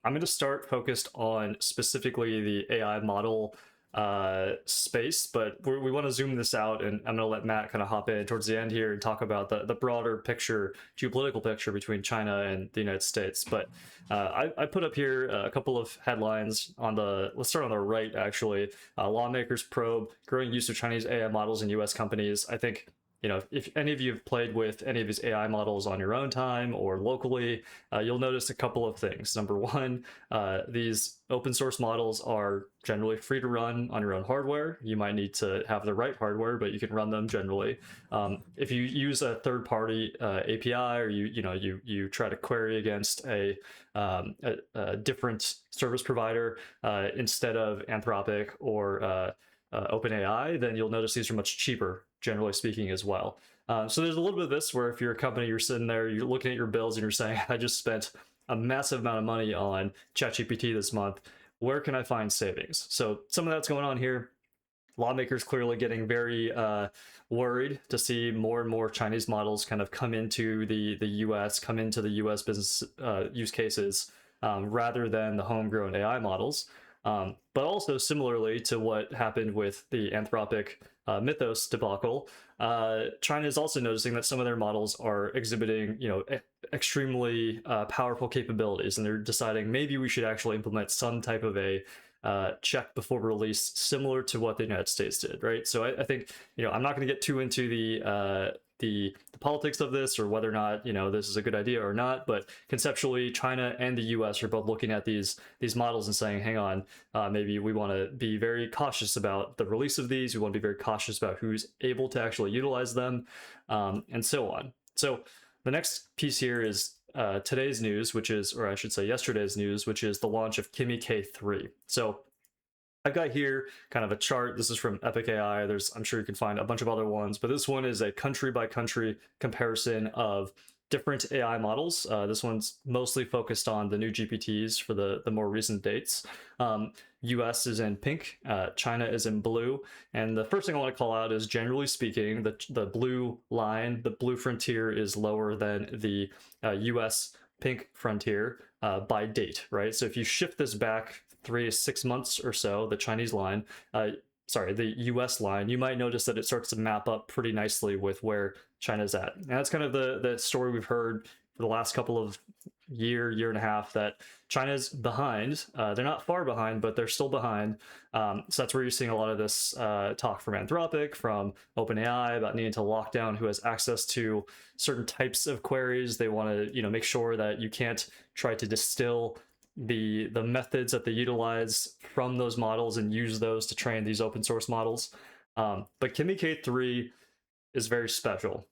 I'm going to start focused on specifically the AI model space, but we want to zoom this out, and I'm going to let Matt kind of hop in towards the end here and talk about the broader picture, geopolitical picture between China and the United States. But I put up here a couple of headlines on the, let's start on the right actually. Lawmakers probe growing use of Chinese AI models in US companies. I think, if any of you have played with any of these AI models on your own time or locally, you'll notice a couple of things. Number one, these open source models are generally free to run on your own hardware. You might need to have the right hardware, but you can run them generally. If you use a third-party API, or you try to query against a different service provider instead of Anthropic or OpenAI, then you'll notice these are much cheaper, generally speaking, as well. So there's a little bit of this where if you're a company, you're sitting there, you're looking at your bills and you're saying, I just spent a massive amount of money on ChatGPT this month. Where can I find savings? So some of that's going on here. Lawmakers clearly getting very worried to see more and more Chinese models kind of come into the US, come into the US business use cases rather than the homegrown AI models. But also similarly to what happened with the Anthropic Mythos debacle, China is also noticing that some of their models are exhibiting, extremely powerful capabilities, and they're deciding maybe we should actually implement some type of a check before release, similar to what the United States did, right? So I think, I'm not going to get too into the politics of this or whether or not this is a good idea or not, but conceptually China and the US are both looking at these models and saying, hang on, maybe we want to be very cautious about the release of these. We want to be very cautious about who's able to actually utilize them, and so on. So the next piece here is today's news, which is, or I should say yesterday's news, which is the launch of Kimi K3. So I've got here kind of a chart. This is from Epic AI. I'm sure you can find a bunch of other ones, but this one is a country by country comparison of different AI models. This one's mostly focused on the new GPTs for the more recent dates. US is in pink, China is in blue. And the first thing I want to call out is, generally speaking, the blue line, the blue frontier is lower than the US pink frontier by date, right? So if you shift this back 3 to 6 months or so, the Chinese line, the US line, you might notice that it starts to map up pretty nicely with where China's at. And that's kind of the story we've heard for the last couple of year and a half, that China's behind. They're not far behind, but they're still behind. So that's where you're seeing a lot of this talk from Anthropic, from OpenAI, about needing to lock down who has access to certain types of queries. They want to, make sure that you can't try to distill the methods that they utilize from those models and use those to train these open source models. But Kimi K3 is very special.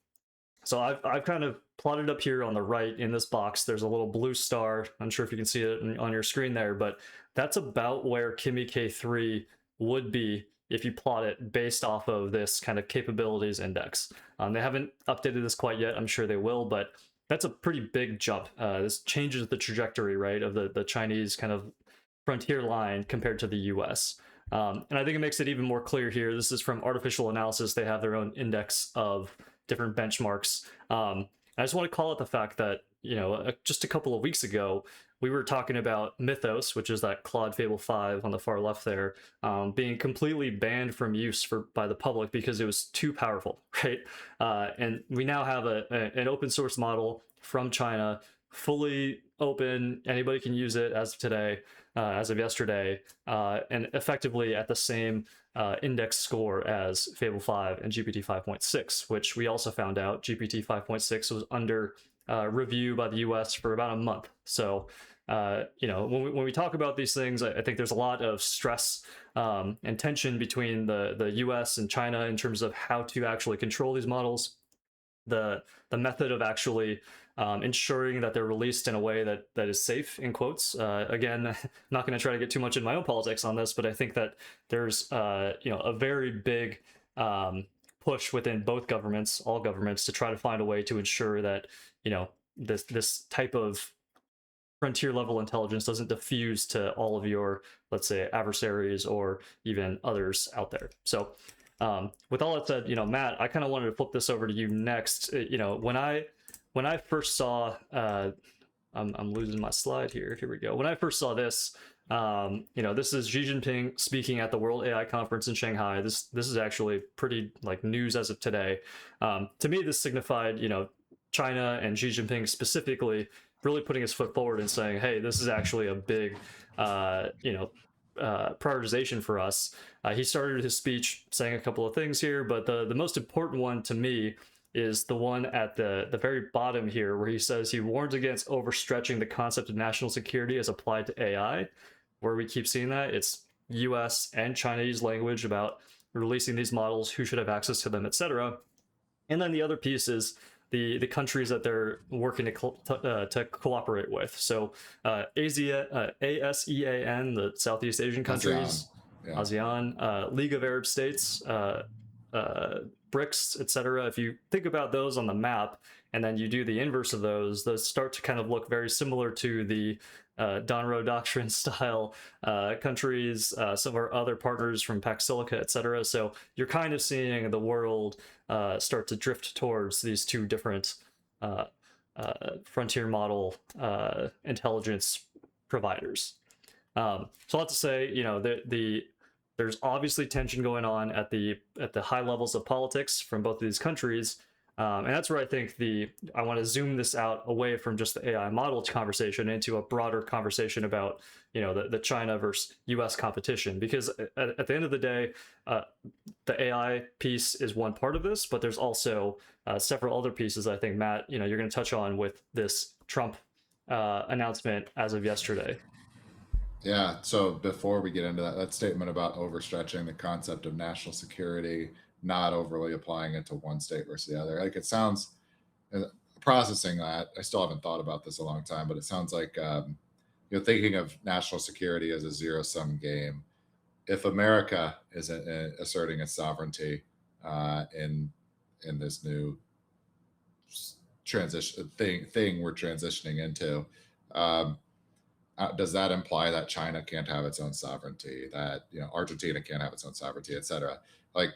So I've kind of plotted up here on the right in this box. There's a little blue star. I'm not sure if you can see it on your screen there, but that's about where Kimi K3 would be if you plot it based off of this kind of capabilities index. They haven't updated this quite yet. I'm sure they will, but that's a pretty big jump. This changes the trajectory, right, of the Chinese kind of frontier line compared to the US. And I think it makes it even more clear here. This is from Artificial Analysis. They have their own index of different benchmarks. I just want to call out the fact that, just a couple of weeks ago, we were talking about Mythos, which is that Claude Fable 5 on the far left there, being completely banned from use by the public because it was too powerful, right? And we now have an open source model from China, fully open. Anybody can use it as of today, as of yesterday, and effectively at the same index score as Fable 5 and GPT 5.6, which we also found out GPT 5.6 was under review by the US for about a month. So, when we talk about these things, I think there's a lot of stress and tension between the US and China in terms of how to actually control these models. The method of actually ensuring that they're released in a way that is safe, in quotes. Again, I'm not going to try to get too much in my own politics on this, but I think that there's a very big push within both governments, all governments, to try to find a way to ensure that this type of frontier level intelligence doesn't diffuse to all of your, let's say, adversaries or even others out there. So with all that said, Matt, I kind of wanted to flip this over to you next. When I first saw I'm losing my slide here. Here we go. When I first saw this, this is Xi Jinping speaking at the World AI Conference in Shanghai. This is actually pretty like news as of today. To me, this signified, China and Xi Jinping specifically really putting his foot forward and saying, "Hey, this is actually a big, prioritization for us." He started his speech saying a couple of things here, but the most important one to me is the one at the very bottom here, where he says he warns against overstretching the concept of national security as applied to AI. Where we keep seeing that, it's US and Chinese language about releasing these models, who should have access to them, etc. And then the other piece is the countries that they're working to cooperate with. So ASEAN, the Southeast Asian countries, ASEAN, League of Arab States, BRICS, etc. If you think about those on the map, and then you do the inverse of those start to kind of look very similar to the Donroe Doctrine style countries, some of our other partners from Pax Silica, etc. So you're kind of seeing the world start to drift towards these two different frontier model intelligence providers. So I'll have to say, there's obviously tension going on at the high levels of politics from both of these countries, and that's where I think I want to zoom this out away from just the AI model conversation into a broader conversation about the China versus U.S. competition, because at the end of the day, the AI piece is one part of this, but there's also several other pieces I think, Matt, you're going to touch on with this Trump announcement as of yesterday. Yeah. So before we get into that statement about overstretching the concept of national security, not overly applying it to one state versus the other, like it sounds, processing that, I still haven't thought about this a long time, but it sounds like thinking of national security as a zero-sum game. If America is asserting its sovereignty in this new transition thing we're transitioning into, does that imply that China can't have its own sovereignty, that Argentina can't have its own sovereignty, etc.? Like,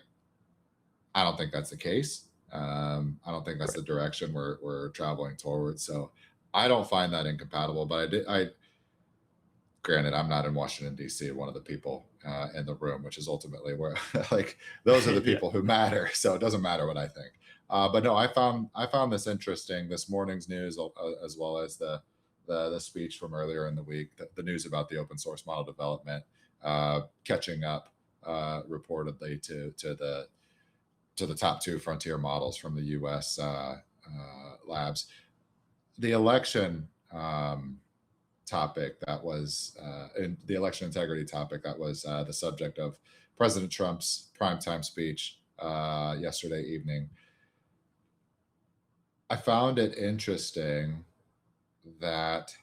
I don't think that's the case. I don't think that's the direction we're traveling towards. So I don't find that incompatible. But granted, I'm not in Washington D.C. One of the people in the room, which is ultimately where like those are the people who matter. So it doesn't matter what I think. But no, I found this interesting. This morning's news, as well as the speech from earlier in the week, the news about the open source model development catching up reportedly to the top two frontier models from the U.S. Labs. The election topic that was in the election integrity topic that was the subject of President Trump's primetime speech yesterday evening. I found it interesting that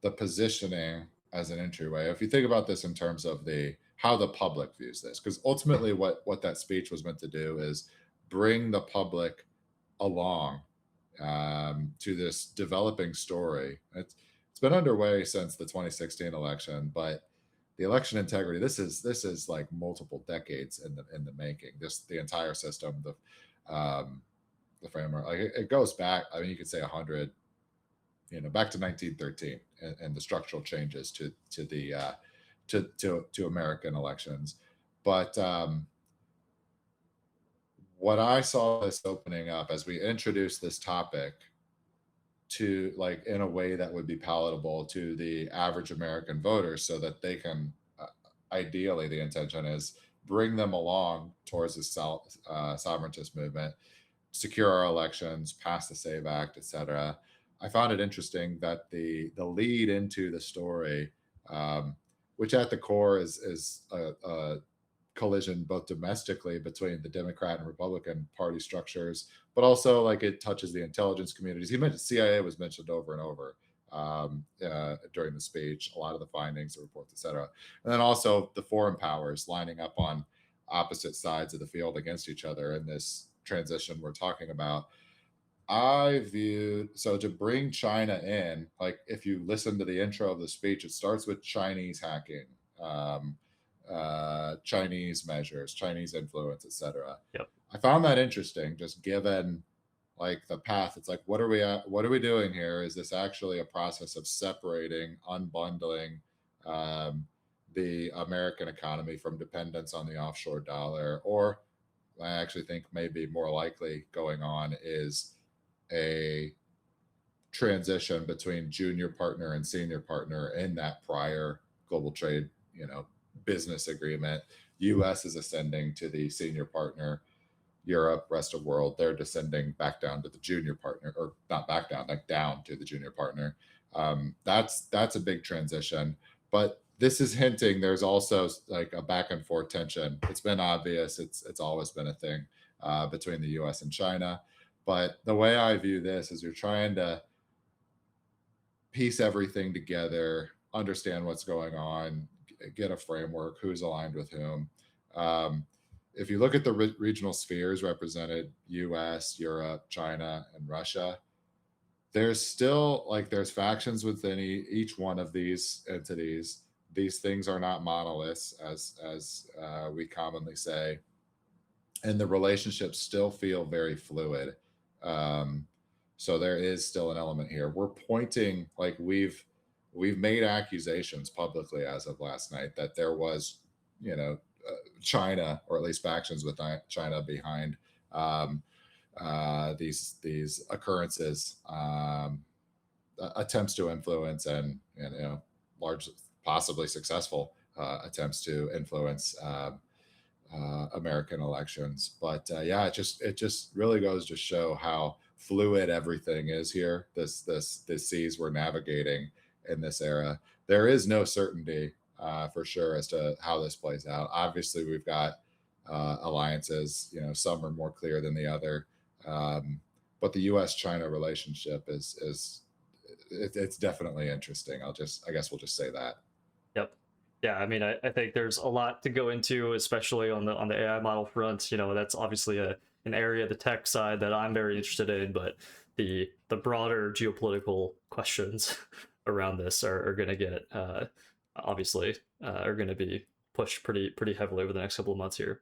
the positioning as an entryway, if you think about this in terms of how the public views this, because ultimately what that speech was meant to do is bring the public along to this developing story. It's been underway since the 2016 election, but the election integrity, this is like multiple decades in the making. The entire system, the framework, like it goes back. I mean, you could say 100, back to 1913 and the structural changes to American elections. But what I saw this opening up as we introduce this topic to, like, in a way that would be palatable to the average American voter, so that they can, ideally, the intention is bring them along towards this sovereigntist movement, secure our elections, pass the SAVE Act, etc. I found it interesting that the lead into the story, which at the core is a collision both domestically between the Democrat and Republican party structures, but also like it touches the intelligence communities. He mentioned CIA was mentioned over and over during the speech, a lot of the findings, the reports, etc. And then also the foreign powers lining up on opposite sides of the field against each other in this transition we're talking about. So to bring China in, like if you listen to the intro of the speech, it starts with Chinese hacking, Chinese measures, Chinese influence, etc. Yep. I found that interesting, just given like the path. It's like, what are we at? What are we doing here? Is this actually a process of separating, unbundling um, the American economy from dependence on the offshore dollar? Or I actually think maybe more likely going on is a transition between junior partner and senior partner in that prior global trade, business agreement. US is ascending to the senior partner. Europe, rest of world, they're descending back down to the junior partner, or not back down, like down to the junior partner. That's a big transition, but this is hinting there's also like a back and forth tension. It's been obvious. It's always been a thing between the U.S. and China. But the way I view this is you're trying to piece everything together, understand what's going on, get a framework, who's aligned with whom. Um, if you look at the regional spheres represented, US, Europe, China, and Russia, there's still like there's factions within each one of these entities. These things are not monoliths, as we commonly say, and the relationships still feel very fluid. Um, so there is still an element here. We're pointing like we've made accusations publicly as of last night that there was, China, or at least factions with China behind um, these occurrences, attempts to influence, and large, possibly successful attempts to influence American elections. But yeah, it just really goes to show how fluid everything is here. This seas we're navigating in this era. There is no certainty for sure as to how this plays out. Obviously, we've got alliances. Some are more clear than the other. But the U.S.-China relationship it's definitely interesting. I guess we'll just say that. Yep. Yeah, I mean, I think there's a lot to go into, especially on the AI model front. That's obviously an area of the tech side that I'm very interested in, but the broader geopolitical questions around this are going to get obviously are going to be pushed pretty heavily over the next couple of months here.